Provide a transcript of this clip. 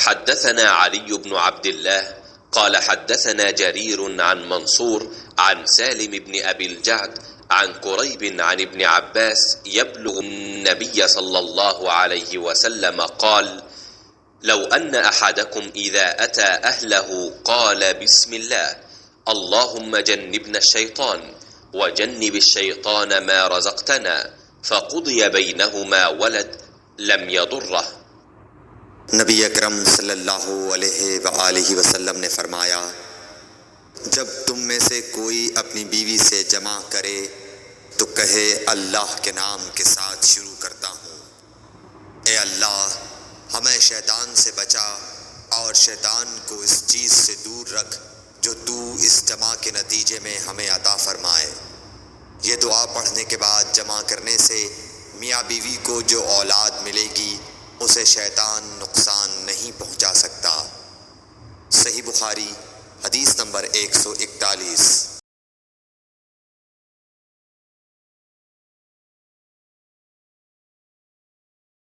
حدثنا علي بن عبد الله قال حدثنا جرير عن منصور عن سالم بن أبي الجعد عن كريب عن ابن عباس يبلغ النبي صلى الله عليه وسلم قال: لو أن أحدكم إذا أتى أهله قال بسم الله اللهم جنبنا الشيطان وجنب الشيطان ما رزقتنا فقضي بينهما ولد لم يضره। नबी अकरम सल्लल्लाहु अलैहि वसल्लम ने फरमाया, जब तुम में से कोई अपनी बीवी से जमा करे तो कहे अल्लाह के नाम के साथ शुरू करता हूँ, ए अल्लाह हमें शैतान से बचा और शैतान को इस चीज़ से दूर रख जो तू इस जमा के नतीजे में हमें अता फरमाए। ये दुआ पढ़ने के बाद जमा करने से मियाँ बीवी को जो औलाद मिलेगी उसे शैतान नुकसान नहीं पहुंचा सकता। सही बुखारी हदीस नंबर 141।